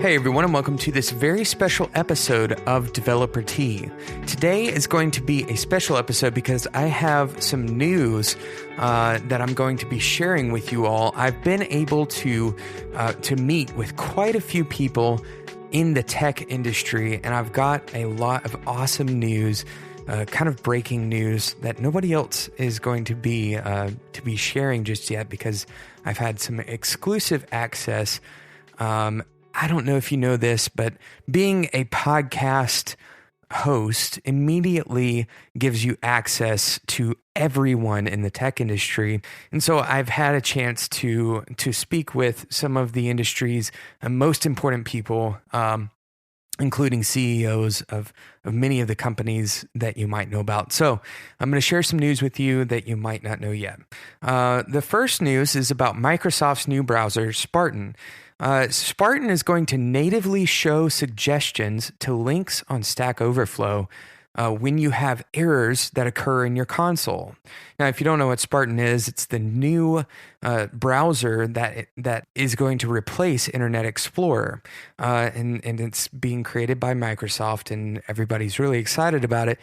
Hey everyone, and welcome to this very special episode of Developer Tea. Today is going to be a special episode because I have some news that I'm going to be sharing with you all. I've been able to meet with quite a few people in the tech industry, and I've got a lot of awesome news, kind of breaking news that nobody else is going to be sharing just yet because I've had some exclusive access. I don't know if you know this, but being a podcast host immediately gives you access to everyone in the tech industry. And so I've had a chance to speak with some of the industry's most important people, including CEOs of many of the companies that you might know about. So I'm going to share some news with you that you might not know yet. The first news is about Microsoft's new browser, Spartan. Spartan is going to natively show suggestions to links on Stack Overflow when you have errors that occur in your console. Now, if you don't know what Spartan is, it's the new browser that is going to replace Internet Explorer, and it's being created by Microsoft, and everybody's really excited about it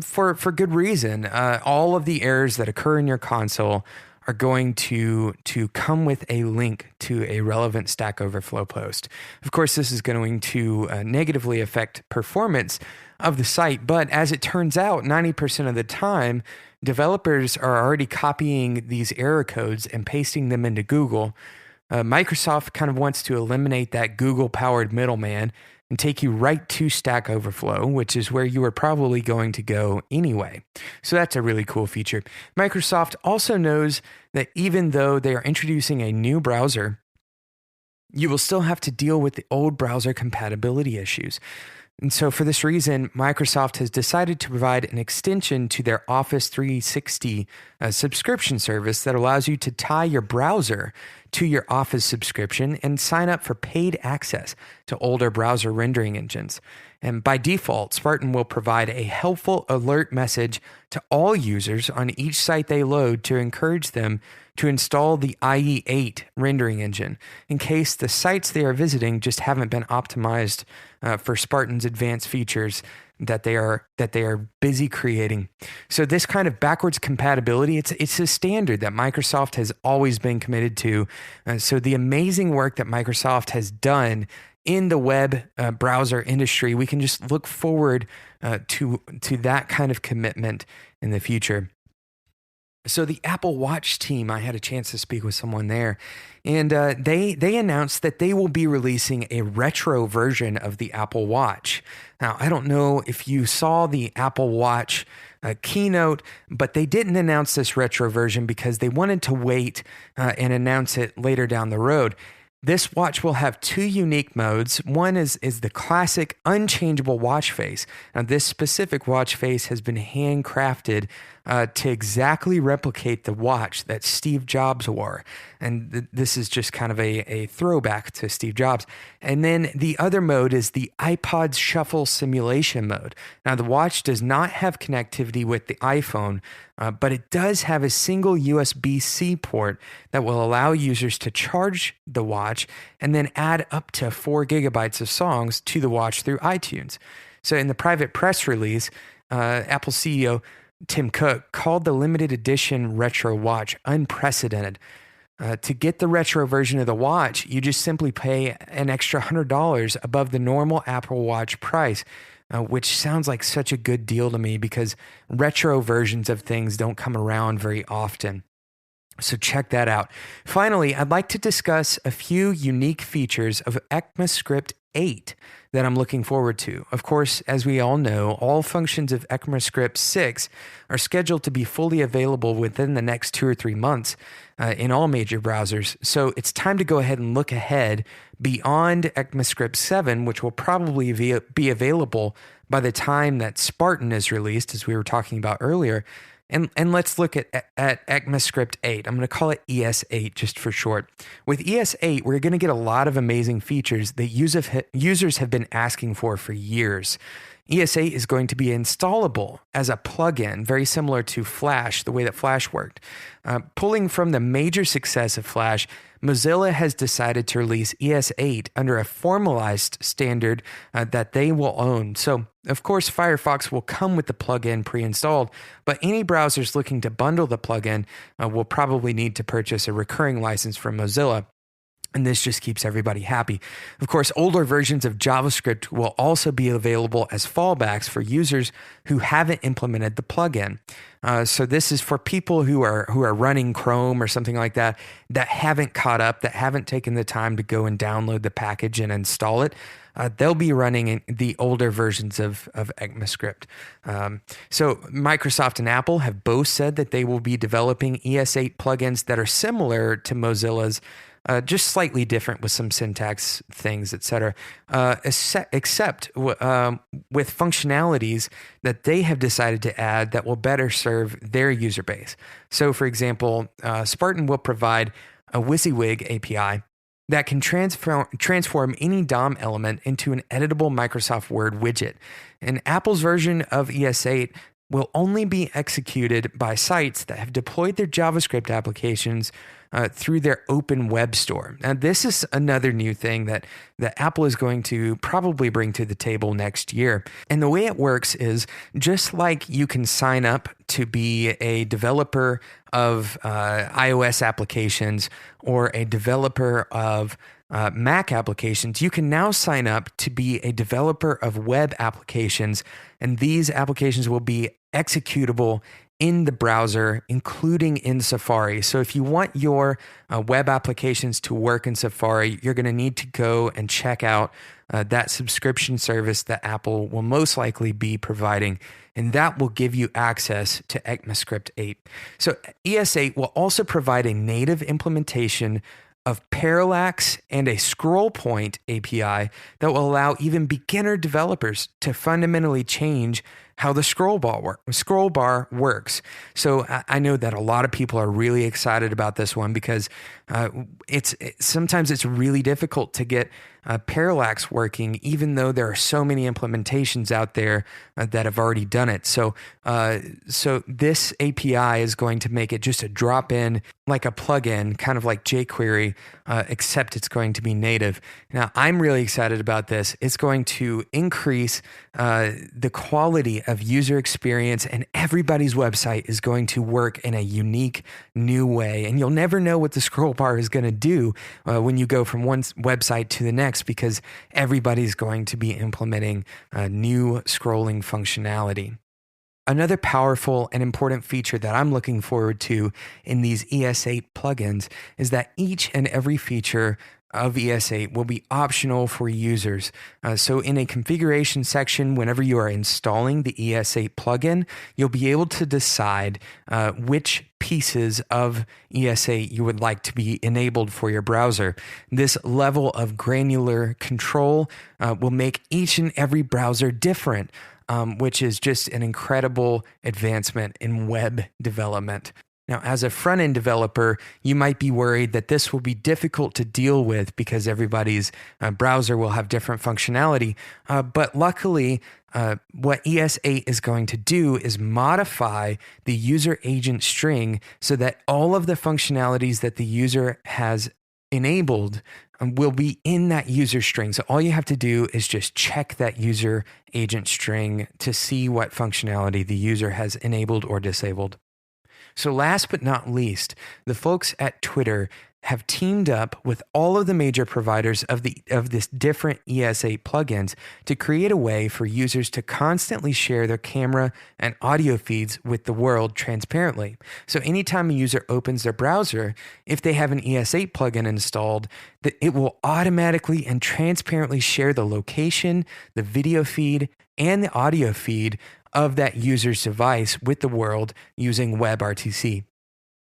for good reason. All of the errors that occur in your console are going to come with a link to a relevant Stack Overflow post. Of course, this is going to negatively affect performance of the site, but as it turns out, 90% of the time, developers are already copying these error codes and pasting them into Google. Microsoft kind of wants to eliminate that Google-powered middleman and take you right to Stack Overflow, which is where you are probably going to go anyway. So that's a really cool feature. Microsoft also knows that even though they are introducing a new browser, you will still have to deal with the old browser compatibility issues. And so for this reason, Microsoft has decided to provide an extension to their Office 360 subscription service that allows you to tie your browser to your Office subscription and sign up for paid access to older browser rendering engines. And by default, Spartan will provide a helpful alert message to all users on each site they load to encourage them to install the IE8 rendering engine in case the sites they are visiting just haven't been optimized for Spartan's advanced features that they are busy creating. So this kind of backwards compatibility, it's a standard that Microsoft has always been committed to. So the amazing work that Microsoft has done in the web browser industry, we can just look forward to that kind of commitment in the future. So the Apple Watch team, I had a chance to speak with someone there, and they announced that they will be releasing a retro version of the Apple Watch. Now, I don't know if you saw the Apple Watch keynote, but they didn't announce this retro version because they wanted to wait and announce it later down the road. This watch will have two unique modes. One is the classic unchangeable watch face. Now, this specific watch face has been handcrafted to exactly replicate the watch that Steve Jobs wore. And this is just kind of a throwback to Steve Jobs. And then the other mode is the iPod Shuffle simulation mode. Now, the watch does not have connectivity with the iPhone, but it does have a single USB-C port that will allow users to charge the watch and then add up to 4 gigabytes of songs to the watch through iTunes. So in the private press release, Apple CEO Tim Cook called the limited edition retro watch unprecedented. To get the retro version of the watch, you just simply pay an extra $100 above the normal Apple Watch price, which sounds like such a good deal to me because retro versions of things don't come around very often. So check that out. Finally, I'd like to discuss a few unique features of ECMAScript 8 that I'm looking forward to. Of course, as we all know, all functions of ECMAScript 6 are scheduled to be fully available within the next 2 or 3 months in all major browsers. So it's time to go ahead and look ahead beyond ECMAScript 7, which will probably be available by the time that Spartan is released, as we were talking about earlier. And let's look at ECMAScript 8. I'm going to call it ES8 just for short. With ES8, we're going to get a lot of amazing features that users have been asking for years. ES8 is going to be installable as a plugin, very similar to Flash, the way that Flash worked. Pulling from the major success of Flash, Mozilla has decided to release ES8 under a formalized standard that they will own. So, of course, Firefox will come with the plugin pre-installed, but any browsers looking to bundle the plugin will probably need to purchase a recurring license from Mozilla. And this just keeps everybody happy. Of course, older versions of JavaScript will also be available as fallbacks for users who haven't implemented the plugin. So this is for people who are running Chrome or something like that haven't caught up, that haven't taken the time to go and download the package and install it. They'll be running the older versions of ECMAScript. So Microsoft and Apple have both said that they will be developing ES8 plugins that are similar to Mozilla's, just slightly different with some syntax things, etc. Except with functionalities that they have decided to add that will better serve their user base. So, for example, Spartan will provide a WYSIWYG API that can transform any DOM element into an editable Microsoft Word widget. And Apple's version of ES8 will only be executed by sites that have deployed their JavaScript applications through their open web store. Now, this is another new thing that Apple is going to probably bring to the table next year. And the way it works is just like you can sign up to be a developer of iOS applications or a developer of Mac applications, you can now sign up to be a developer of web applications, and these applications will be executable in the browser, including in Safari. So if you want your web applications to work in Safari, you're going to need to go and check out that subscription service that Apple will most likely be providing, and that will give you access to ECMAScript 8. So ES8 will also provide a native implementation of parallax and a scroll point API that will allow even beginner developers to fundamentally change how the scroll bar works. So I know that a lot of people are really excited about this one because sometimes it's really difficult to get parallax working, even though there are so many implementations out there that have already done it. So this API is going to make it just a drop in, like a plugin, kind of like jQuery, except it's going to be native. Now, I'm really excited about this. It's going to increase the quality of user experience, and everybody's website is going to work in a unique new way. And you'll never know what the scroll bar is going to do when you go from one website to the next, because everybody's going to be implementing new scrolling functionality. Another powerful and important feature that I'm looking forward to in these ES8 plugins is that each and every feature of ES8 will be optional for users. So in a configuration section, whenever you are installing the ES8 plugin, you'll be able to decide which pieces of ES8 you would like to be enabled for your browser. This level of granular control will make each and every browser different, which is just an incredible advancement in web development. Now, as a front-end developer, you might be worried that this will be difficult to deal with because everybody's browser will have different functionality. But luckily, what ES8 is going to do is modify the user agent string so that all of the functionalities that the user has enabled will be in that user string. So all you have to do is just check that user agent string to see what functionality the user has enabled or disabled. So last but not least, the folks at Twitter have teamed up with all of the major providers of this different ES8 plugins to create a way for users to constantly share their camera and audio feeds with the world transparently. So anytime a user opens their browser, if they have an ES8 plugin installed, that it will automatically and transparently share the location, the video feed, and the audio feed of that user's device with the world using WebRTC.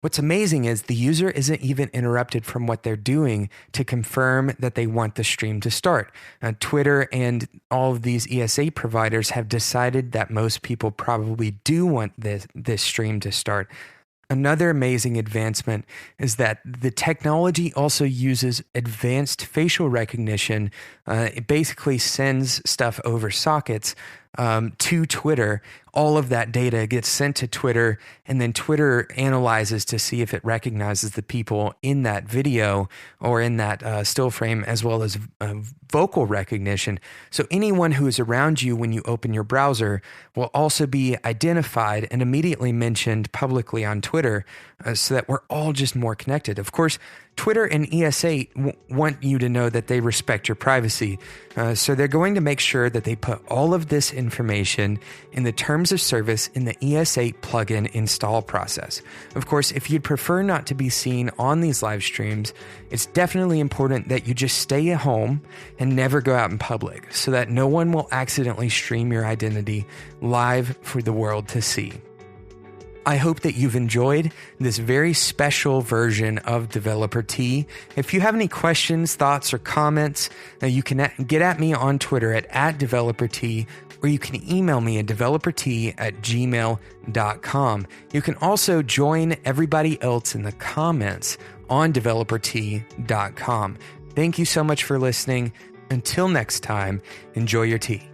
What's amazing is the user isn't even interrupted from what they're doing to confirm that they want the stream to start. Twitter and all of these ES8 providers have decided that most people probably do want this stream to start. Another amazing advancement is that the technology also uses advanced facial recognition. It basically sends stuff over sockets to Twitter, all of that data gets sent to Twitter, and then Twitter analyzes to see if it recognizes the people in that video or in that still frame, as well as vocal recognition. So anyone who is around you when you open your browser will also be identified and immediately mentioned publicly on Twitter, so that we're all just more connected. Of course, Twitter and ES8 want you to know that they respect your privacy. So they're going to make sure that they put all of this information in the terms of service in the ES8 plugin install process. Of course, if you'd prefer not to be seen on these live streams, it's definitely important that you just stay at home and never go out in public so that no one will accidentally stream your identity live for the world to see. I hope that you've enjoyed this very special version of Developer Tea. If you have any questions, thoughts, or comments, you can get at me on Twitter at @DeveloperT, or you can email me at developertea@gmail.com. You can also join everybody else in the comments on developertea.com. Thank you so much for listening. Until next time, enjoy your tea.